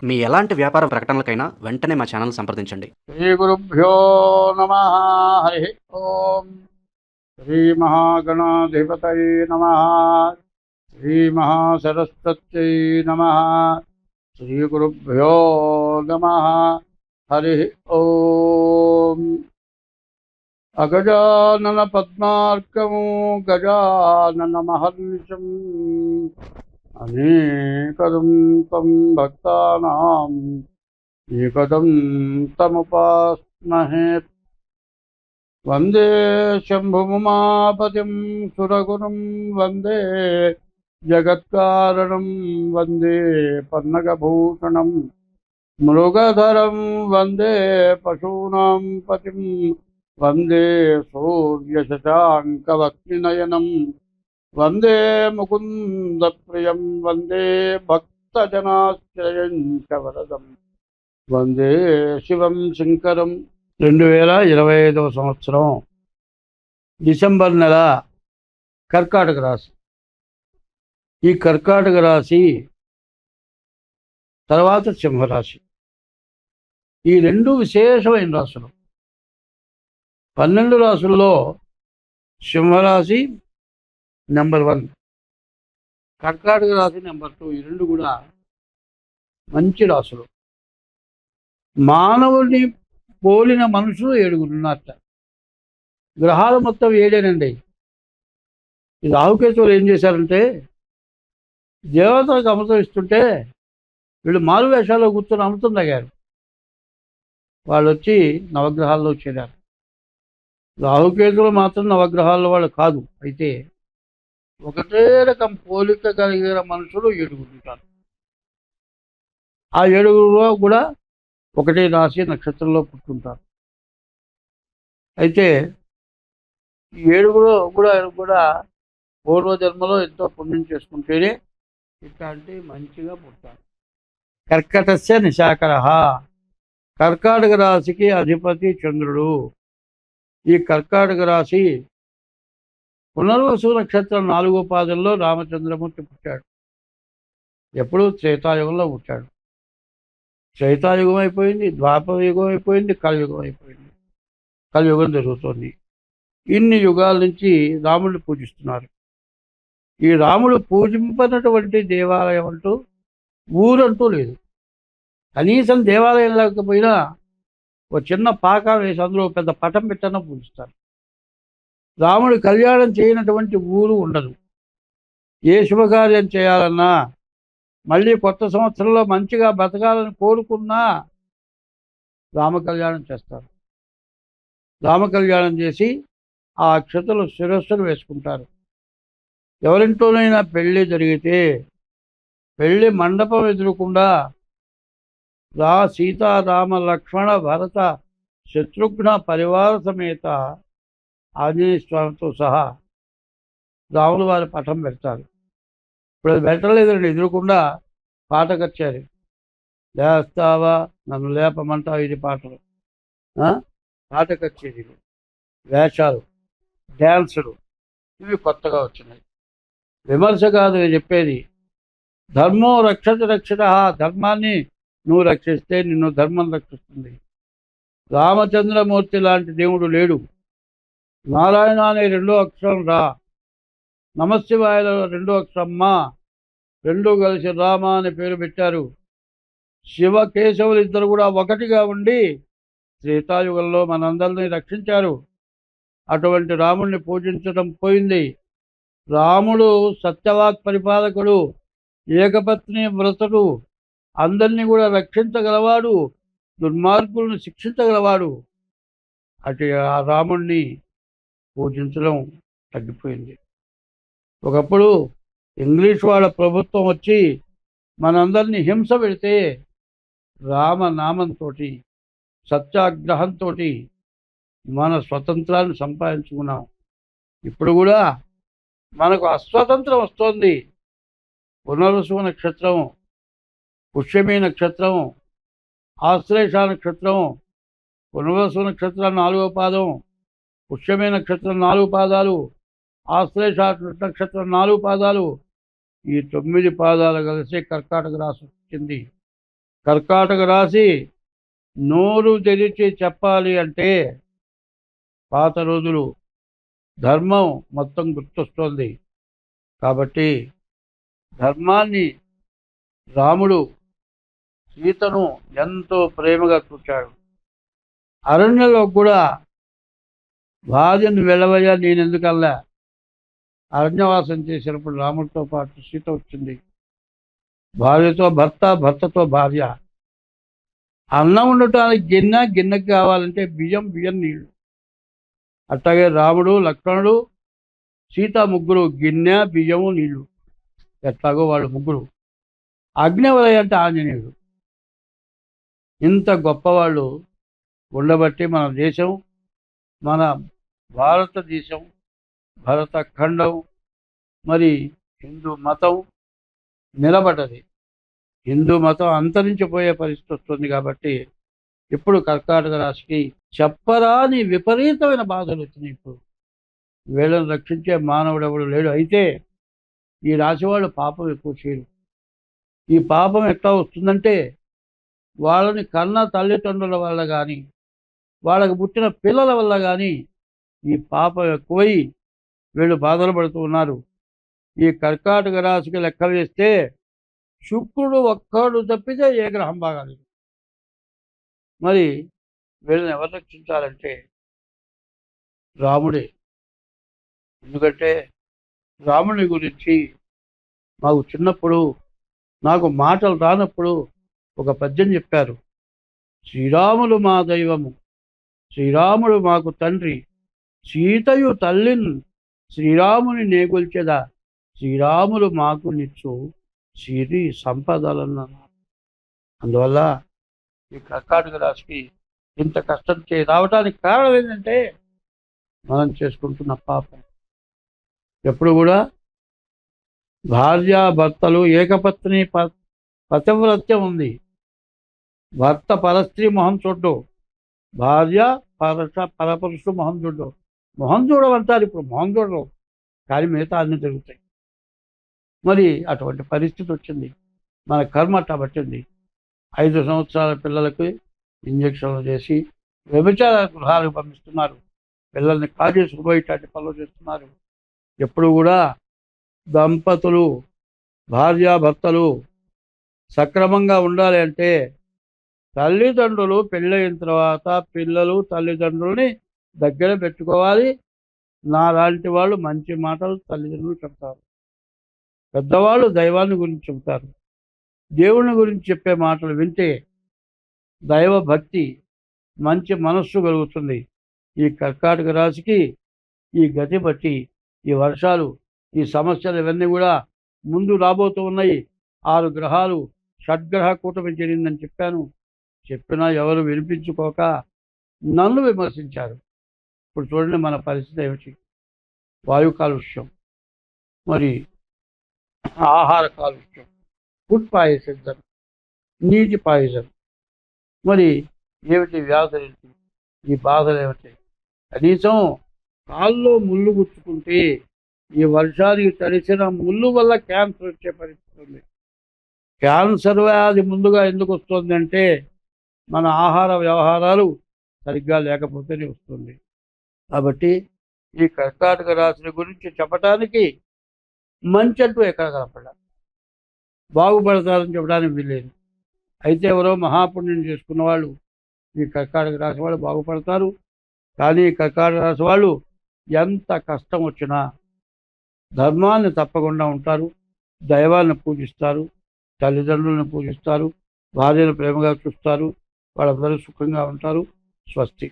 మీ ఎలాంటి వ్యాపార ప్రకటనలకైనా వెంటనే మా ఛానల్ సంప్రదించండి. శ్రీ గురుభ్యో నమ. హరి ఓం. శ్రీ మహాగణాధిపతయే నమ. శ్రీ మహాసరస్వత్యై నమ. శ్రీ గురుభ్యో నమ. హరి ఓం. అగజానన పద్మార్కము గజానన మహర్నిశం అనేకదం తం భక్తానాం ఏకదం తముపాస్మహే. వందే శంభుముమాపతిం సురగురుం వందే జగత్కారణం వందే పన్నగభూషణం మృగధరం వందే పశూనాం పతిం వందే సూర్యశశాంకవక్నినయనం వందే ముకుందప్రియం వందే భక్తజనాశ్రయం చ వరదం వందే శివం శంకరం. 2025 సంవత్సరం డిసెంబర్ నెల కర్కాటక రాశి. ఈ కర్కాటక రాశి తర్వాత సింహరాశి. ఈ రెండు విశేషమైన రాశులు. 12 రాశుల్లో సింహరాశి నెంబర్ 1, కర్కాటక రాశి నెంబర్ 2. ఈ రెండు కూడా మంచి రాశులు. మానవుడిని పోలిన మనుషులు 7 ఉన్నారట. గ్రహాలు మొత్తం 7 ఈ రాహుకేతువులు ఏం చేశారంటే దేవతలకు అమృతం ఇస్తుంటే వీళ్ళు మారు వేషాల్లో కూర్చొని అమృతం తాగారు. వాళ్ళు వచ్చి నవగ్రహాల్లో చేరారు. రాహుకేతువులు మాత్రం నవగ్రహాల్లో వాళ్ళు కాదు. అయితే ఒకటే రకం పోలిక కలిగిన మనుషులు 7 ఉంటారు. ఆ 7 కూడా ఒకటే రాశి నక్షత్రంలో పుట్టుకుంటారు. అయితే ఈ 7 కూడా పూర్వజన్మలో ఎంతో పుణ్యం చేసుకుంటేనే ఇట్లాంటి మంచిగా పుట్టారు. కర్కటస్య నిశాకర. కర్కాటక రాశికి అధిపతి చంద్రుడు. ఈ కర్కాటక రాశి పునర్వసు నక్షత్రం 4వ పాదంలో రామచంద్రమూర్తి పుట్టాడు. ఎప్పుడు త్రేతాయుగంలో పుట్టాడు. త్రేతాయుగం అయిపోయింది, ద్వాపర యుగం అయిపోయింది, కలియుగం అయిపోయింది. కలియుగం జరుగుతోంది. ఇన్ని యుగాల నుంచి రాముడిని పూజిస్తున్నారు. ఈ రాముడు పూజింపనటువంటి దేవాలయం అంటూ ఊరంటూ లేదు. కనీసం దేవాలయం లేకపోయినా ఒక చిన్న పాక వేసి అందులో పెద్ద పటం పెట్టన్నా పూజిస్తారు. రాముడి కళ్యాణం చేయనటువంటి ఊరు ఉండదు. ఏ శుభకార్యం చేయాలన్నా, మళ్ళీ కొత్త సంవత్సరంలో మంచిగా బతకాలని కోరుకున్నా రామ కళ్యాణం చేస్తారు. రామ కళ్యాణం చేసి ఆ అక్షతలు శిరస్సును వేసుకుంటారు. ఎవరింటోనైనా పెళ్ళి జరిగితే పెళ్ళి మండపం ఎదురకుండా సీతారామ లక్ష్మణ భరత శత్రుఘ్న పరివార సమేత ఆంజనేయ స్వామితో సహా రాములు వారి పటం పెడతారు. ఇప్పుడు అది పెట్టలేదండి, ఎదురకుండా పాట కచ్చారు. లేస్తావా నన్ను లేపమంటావు, ఇది పాటలు, పాట కచ్చేరీలు, వేషాలు, డ్యాన్సులు ఇవి కొత్తగా వచ్చినాయి. విమర్శ కాదు చెప్పేది. ధర్మం రక్షత రక్షిత. ధర్మాన్ని నువ్వు రక్షిస్తే నిన్ను ధర్మం రక్షిస్తుంది. రామచంద్రమూర్తి లాంటి దేవుడు లేడు. నారాయణ అనే 2వ అక్షరం రా, నమశివాయలో 2వ అక్షరం మా, 2 కలిసి రామ అనే పేరు పెట్టారు. శివ కేశవులు ఇద్దరు కూడా ఒకటిగా ఉండి త్రేతాయుగంలో మనందరినీ రక్షించారు. అటువంటి రాముడిని పూజించడం పోయింది. రాముడు సత్యవాక్ పరిపాలకుడు, ఏకపత్ని వ్రతుడు, అందరినీ కూడా రక్షించగలవాడు, దుర్మార్గులను శిక్షించగలవాడు. అటు ఆ రాముడిని పూజించడం తగ్గిపోయింది. ఒకప్పుడు ఇంగ్లీష్ వాళ్ళ ప్రభుత్వం వచ్చి మనందరినీ హింస పెడితే రామనామంతో సత్యాగ్రహంతో మన స్వతంత్రాన్ని సంపాదించుకున్నాం. ఇప్పుడు కూడా మనకు అస్వతంత్రం వస్తోంది. పునర్వసు నక్షత్రం, పుష్యమి నక్షత్రం, ఆశ్లేష నక్షత్రం, పునర్వసు నక్షత్రం 4వ పాదం, పుష్యమి నక్షత్రం 4 పాదాలు, ఆశ్లేష నక్షత్రం 4 పాదాలు, ఈ 9 పాదాలు కలిసి కర్కాటక రాశి వచ్చింది. కర్కాటక రాశి నోరు తెరిచి చెప్పాలి అంటే పాత రోజులు ధర్మం మొత్తం గుర్తొస్తోంది. కాబట్టి ధర్మాన్ని రాముడు సీతను ఎంతో ప్రేమగా చూశాడు. అరణ్యంలో కూడా భార్యను వెళ్ళవయ్యా నేనెందుకల్లా అరణ్యవాసం చేసినప్పుడు రాముడితో పాటు సీత వచ్చింది. భార్యతో భర్త, భర్తతో భార్య. అన్నం ఉండటానికి గిన్నె, గిన్నెకి కావాలంటే బియ్యం, బియ్యం నీళ్లు. అట్లాగే రాముడు, లక్ష్మణుడు, సీత ముగ్గురు గిన్నె, బియ్యము, నీళ్లు. ఎట్లాగో వాళ్ళు ముగ్గురు. అగ్నివలయ అంటే ఆంజనేయుడు. ఇంత గొప్పవాళ్ళు ఉండబట్టి మన దేశం, మన భారతదేశం, భరత ఖండం, మరి హిందూ మతం నిలబడ్డది. హిందూ మతం అంతరించిపోయే పరిస్థితి వస్తుంది. కాబట్టి ఇప్పుడు కర్కాటక రాశికి చెప్పరాని విపరీతమైన బాధలు వచ్చినాయి. ఇప్పుడు వీళ్ళని రక్షించే మానవుడు ఎవడు లేడు. అయితే ఈ రాశి వాళ్ళు పాపం ఎక్కువ చేయరు. ఈ పాపం ఎట్లా వస్తుందంటే వాళ్ళని కన్న తల్లిదండ్రుల వల్ల కానీ, వాళ్ళకు పుట్టిన పిల్లల వల్ల కానీ ఈ పాపం ఎక్కువై వీళ్ళు బాధలు పడుతూ ఉన్నారు. ఈ కర్కాటక రాశికి లెక్క వేస్తే శుక్రుడు ఒక్కడు తప్పితే ఏ గ్రహం బాగాలేదు. మరి వీళ్ళని ఎవరు రక్షించాలంటే రాముడే. ఎందుకంటే రాముని గురించి మాకు చిన్నప్పుడు నాకు మాటలు రానప్పుడు ఒక పద్యం చెప్పారు. శ్రీరాములు మా దైవము, శ్రీరాముడు మాకు తండ్రి, సీతయు తల్లిన్ శ్రీరాముని నేగొల్చెదా, శ్రీరాములు మాకు నిచ్చు సిరి సంపదలన్నారు. అందువల్ల ఈ కర్కాటక రాశికి ఇంత కష్టం రావడానికి కారణం ఏంటంటే మనం చేసుకుంటున్న పాపం. ఎప్పుడు కూడా భార్యాభర్తలు ఏకపత్ని పతివ్రత్యం ఉంది. భర్త పరస్త్రీ మొహం చూడ్డు, భార్య పరపురుషుడు మొహం చూడ్డు. మొహం చూడమంటారు ఇప్పుడు, మొహం చూడరు, కానీ మిగతా అన్నీ జరుగుతాయి. మరి అటువంటి పరిస్థితి వచ్చింది. మన కర్మ అట్లా పట్టింది. 5 సంవత్సరాల పిల్లలకు ఇంజక్షన్లు చేసి వ్యభిచార గృహాలకు పంపిస్తున్నారు. పిల్లల్ని కాజేసుకుపోయేటట్టు పనులు చేస్తున్నారు. ఎప్పుడు కూడా దంపతులు, భార్యాభర్తలు సక్రమంగా ఉండాలి అంటే తల్లిదండ్రులు పెళ్ళయిన తర్వాత పిల్లలు తల్లిదండ్రుల్ని దగ్గర పెట్టుకోవాలి. నాలాంటి వాళ్ళు మంచి మాటలు తల్లిదండ్రులు చెప్తారు. పెద్దవాళ్ళు దైవాన్ని గురించి చెబుతారు. దేవుని గురించి చెప్పే మాటలు వింటే దైవ భక్తి, మంచి మనస్సు కలుగుతుంది. ఈ కర్కాటక రాశికి ఈ గతి బట్టి ఈ వర్షాలు, ఈ సమస్యలు ఇవన్నీ కూడా ముందు రాబోతూ ఉన్నాయి. 6 గ్రహాలు షడ్గ్రహ కూటమి జరిగిందని చెప్పినా ఎవరు వినిపించుకోక నన్ను విమర్శించారు. ఇప్పుడు చూడండి మన పరిస్థితి ఏమిటి. వాయు కాలుష్యం, మరి ఆహార కాలుష్యం, ఫుడ్ పాయిజన్, నీటి పాయిజన్, మరి ఏమిటి వ్యాధులు ఏమిటి, ఈ బాధలు ఏమిటి. కనీసం కాల్లో ముళ్ళు గుచ్చుకుంటే ఈ వర్షానికి తడిసిన ముళ్ళు వల్ల క్యాన్సర్ వచ్చే పరిస్థితి ఉంది. క్యాన్సర్ వ్యాధి ముందుగా ఎందుకు వస్తుంది అంటే మన ఆహార వ్యవహారాలు సరిగ్గా లేకపోతేనే వస్తుంది. కాబట్టి ఈ కర్కాటక రాశి గురించి చెప్పడానికి మంచి అంటూ ఎక్కడ కనపడాలి, బాగుపడతారని చెప్పడానికి వీల్లేదు. అయితే ఎవరో మహాపుణ్యం చేసుకున్న వాళ్ళు ఈ కర్కాటక రాశి వాళ్ళు బాగుపడతారు. కానీ కర్కాటక రాశి వాళ్ళు ఎంత కష్టం వచ్చినా ధర్మాన్ని తప్పకుండా ఉంటారు, దైవాన్ని పూజిస్తారు, తల్లిదండ్రులను పూజిస్తారు, భార్యను ప్రేమగా చూస్తారు, వాళ్ళందరూ సుఖంగా ఉంటారు. స్వస్తి.